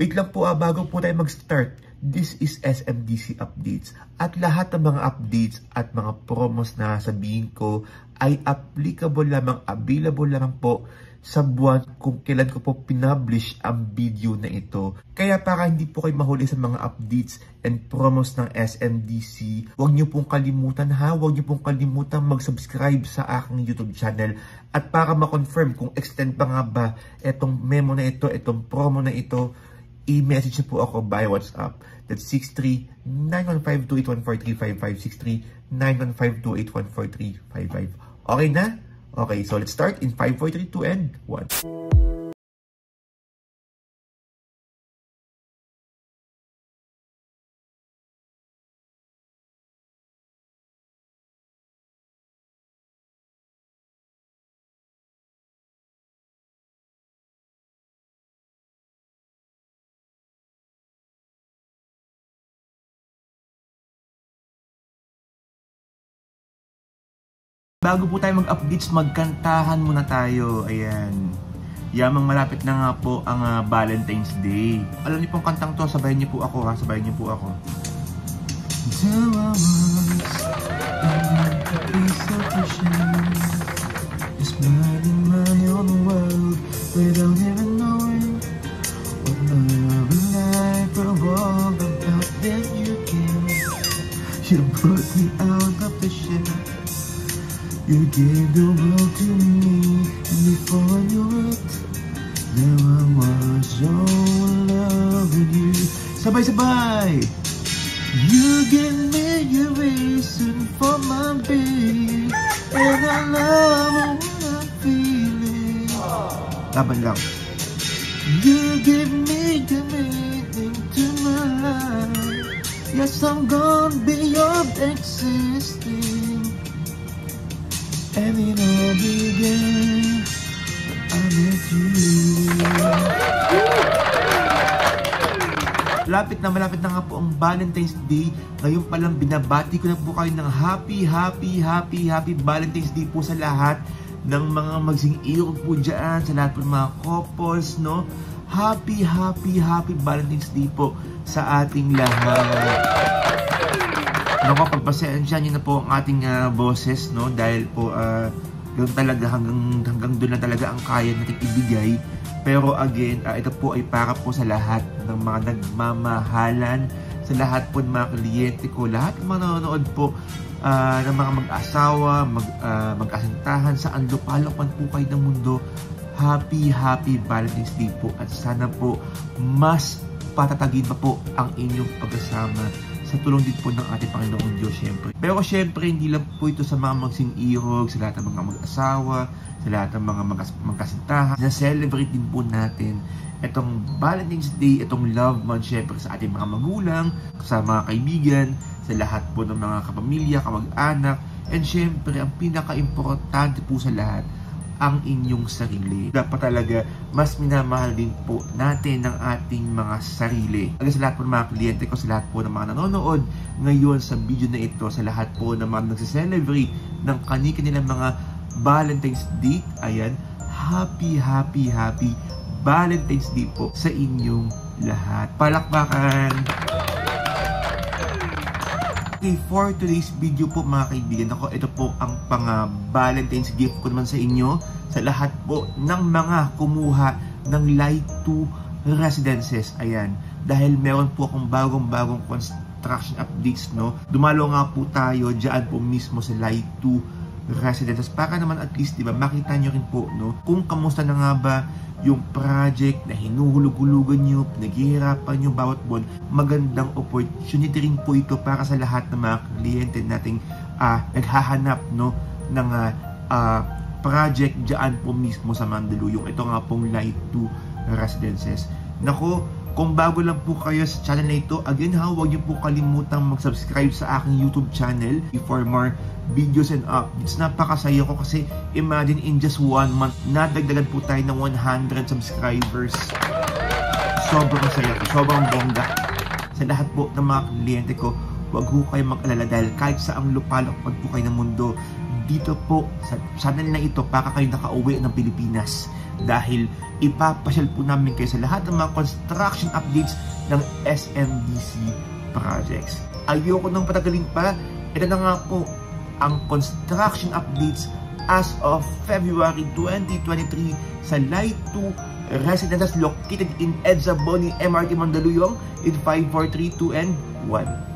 Wait lang po bago po tayo mag-start. This is SMDC Updates. At lahat ng mga updates at mga promos na sabihin ko ay applicable lamang, available lamang po sa buwan kung kailan ko po pinablish ang video na ito. Kaya para hindi po kayo mahuli sa mga updates and promos ng SMDC, huwag niyo pong kalimutan huwag niyo pong kalimutan mag-subscribe sa aking YouTube channel. At para ma-confirm kung extend pa nga ba itong memo na ito, itong promo na ito, i-message niyo po ako by WhatsApp. That's 63-9152-814-355, 63-9152-814-355. Okay na? Okay, so let's start in 5, 4, 3, 2, and 1. Bago po tayo mag-updates, magkantahan muna tayo. Ayan. Yamang malapit na nga po ang Valentine's Day. Alam niyo pong kantang to, sabayin niyo po ako ha. Sabayin niyo po ako. You brought me out of the shell. You gave the world to me, and before I knew it, now I was so in love with you. Sabay-sabay! You give me a reason for my being, and I love what I'm feeling. Laban lang. You give me the meaning to my life. Yes, I'm gone beyond existing. And it all began when I met you. Malapit na nga po ang Valentine's Day. Ngayon pa lang binabati ko na po kayo ng happy Valentine's Day po sa lahat ng mga magsing-irog po dyan, sa lahat po ng mga couples, no? Happy Valentine's Day po sa ating lahat. Naku, pagpasensya niyo na po ang ating boses, no? Dahil po doon talaga hanggang doon na talaga ang kaya natin ibigay. Pero again, ito po ay para po sa lahat ng mga nagmamahalan, sa lahat po ng mga kliyente ko, lahat ng mga nanonood po ng mga mag-asawa, mag-asintahan, saan lupalok man po kayo ng mundo. Happy Valentine's Day po, at sana po mas patatagin pa po ang inyong pag-asama sa tulong din po ng ating Panginoong Diyos, syempre. Pero syempre, hindi lang po ito sa mga magsing-irog, sa lahat ng mga mag-asawa, sa lahat ng mga magkasintahan. Na-celebrate din po natin itong Valentine's Day, itong love month, syempre sa ating mga magulang, sa mga kaibigan, sa lahat po ng mga kapamilya, kamag-anak, and syempre, ang pinaka-importante po sa lahat, ang inyong sarili. Dapat talaga mas minamahal din po natin ang ating mga sarili. Sa lahat po ng mga kliyente ko, sa lahat po ng mga nanonood ngayon sa video na ito, sa lahat po ng mga nagsiselebrate ng kanilang mga Valentine's Day, ayan, happy Valentine's Day po sa inyong lahat. Palakpakan! Okay, for today's video po mga kaibigan, ito po ang Valentine's gift ko naman sa inyo, sa lahat po ng mga kumuha ng Light 2 Residences. Ayan, dahil meron po akong bagong construction updates, no? Dumalo nga po tayo dyan po mismo sa Light 2 Residences para naman at least, diba, makita nyo rin po, no, kung kamusta na nga ba yung project na hinuhulog-hulugan nyo, naghihirapan nyo bawat buwan. Magandang opportunity rin po ito para sa lahat ng mga kliyente nating naghahanap, no, ng project dyan po mismo sa Mandaluyong. Ito nga pong Light 2 Residences. Nako, kung bago lang po kayo sa channel na ito, again huwag niyo po kalimutang mag-subscribe sa aking YouTube channel for more videos and updates. Napakasaya ko kasi imagine in just 1 month, nadagdagan po tayo ng 100 subscribers. Sobrang saya ko, sobrang bongga. Sa lahat po ng mga kliyente ko, huwag po kayo mag-alala dahil kahit saang lupalok pag po kayo ng mundo, dito po sa channel na ito, baka kayo nakauwi ng Pilipinas. dahil ipapasyal po namin kayo sa lahat ng mga construction updates ng SMDC projects. Ayoko nang patagalin pa, ito na nga po ang construction updates as of February 2023 sa Light 2 residences located in EDSA Boni MRT Mandaluyong in 5432 and 1.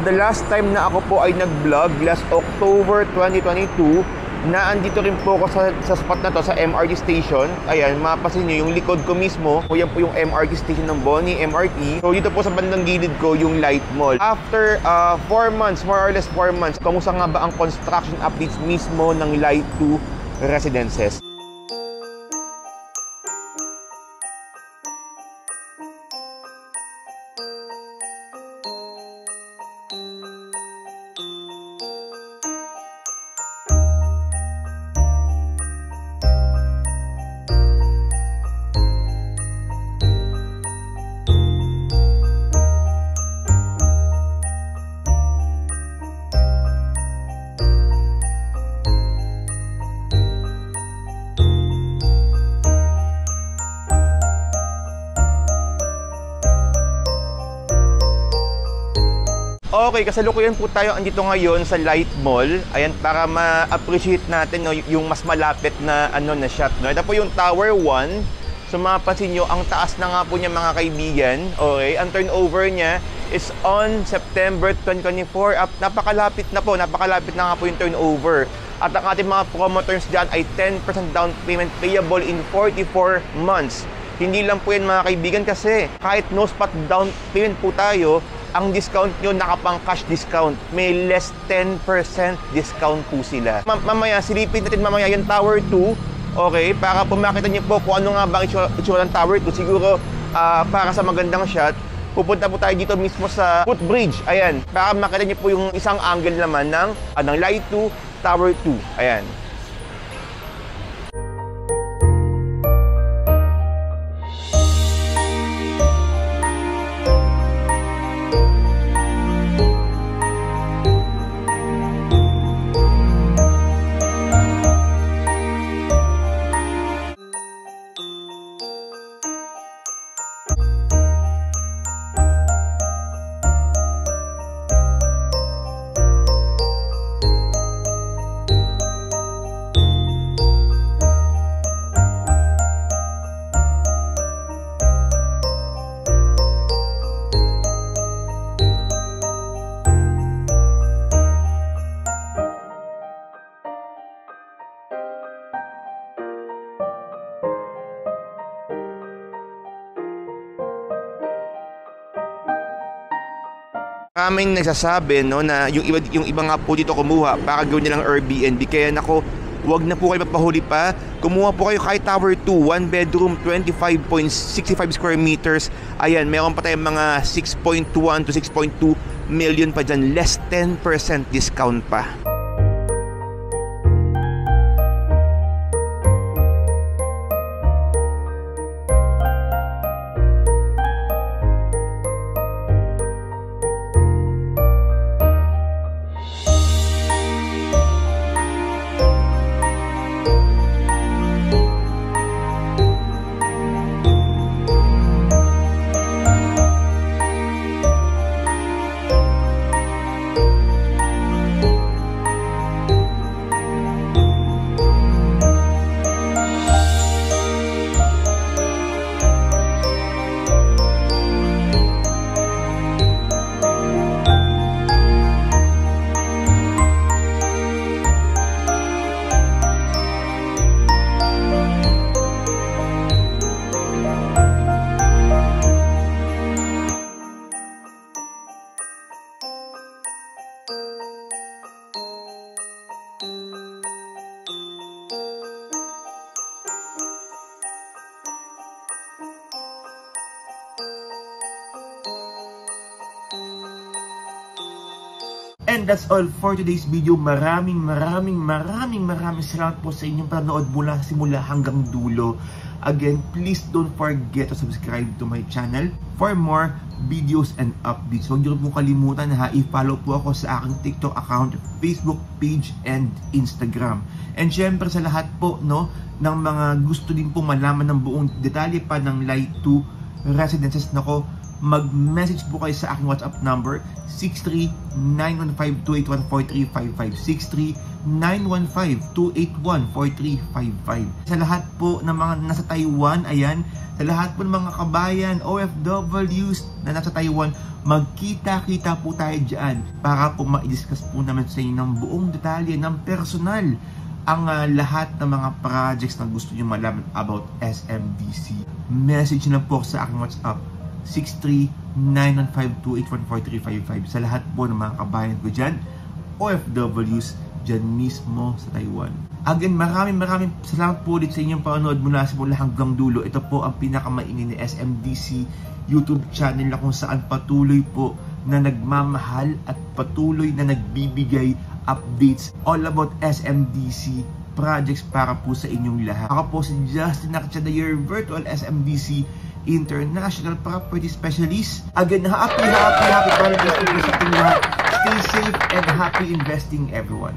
The last time na ako po ay nag-vlog, last October 2022, na andito rin po ako sa spot na to, sa MRT station. Ayan, mapapansin nyo yung likod ko mismo, yan po yung MRT station ng Boni MRT. So dito po sa bandang gilid ko yung Light Mall. After 4 months, more or less 4 months, kamusta nga ba ang construction updates mismo ng Light 2 residences? Okay, kasalukuyan po tayo andito ngayon sa Light Mall. Ayan, para ma-appreciate natin, no, yung mas malapit na na shot. No? Ito po yung Tower 1. So mapapansin nyo, ang taas na nga po niya mga kaibigan. Okay, ang turnover niya is on September 2024. Napakalapit na nga po yung turnover. At ang ating mga promo terms dyan ay 10% down payment payable in 44 months. Hindi lang po yan mga kaibigan, kasi kahit no spot down payment po tayo, ang discount nyo nakapang cash discount. May less 10% discount po sila. Mamaya, silipin natin mamaya yung Tower 2. Okay, para po makita nyo po kung ano nga ba ang itsura ng Tower 2. Siguro, para sa magandang shot, pupunta po tayo dito mismo sa footbridge. Ayan, para makita nyo po yung isang angle naman ng Light 2, Tower 2. Ayan. Maraming nagsasabi, no, na yung iba nga po dito kumuha para gawin nilang Airbnb. Kaya nako, wag na po kayo magpahuli pa. Kumuha po kayo kahit Tower 2, 1 bedroom, 25.65 square meters. Ayan, meron pa tayong mga 6.1 to 6.2 million pa dyan. Less 10% discount pa. And that's all for today's video. Maraming salamat po sa inyong panonood mula simula hanggang dulo. Again, please don't forget to subscribe to my channel for more videos and updates. Huwag niyo po kalimutan i-follow po ako sa aking TikTok account, Facebook page, and Instagram. And syempre sa lahat po ng mga gusto din po malaman ng buong detalye pa ng Light 2 Residences, mag-message po kayo sa aking WhatsApp number 63-915-281-4355 63-915-281-4355. Sa lahat po ng mga nasa Taiwan, ayan, sa lahat po ng mga kabayan, OFWs na nasa Taiwan, magkita-kita po tayo dyan para po ma-discuss po naman sa inyo ng buong detalye ng personal ang lahat ng mga projects na gusto nyo malaman about SMDC. Message na po sa aking WhatsApp 63-915-281-4355 sa lahat po ng mga kabayan ko dyan, OFWs dyan mismo sa Taiwan. Again, maraming salamat po ulit sa inyong panonood mula simula hanggang dulo. Ito po ang pinakamaingay ni SMDC YouTube channel na kung saan patuloy po na nagmamahal at patuloy na nagbibigay updates all about SMDC projects para po sa inyong lahat. Ako po si Justin Nakachada, your virtual SMDC International Property Specialist. Again, happy Valentine's Day sa ating lahat. Stay safe and happy investing, everyone.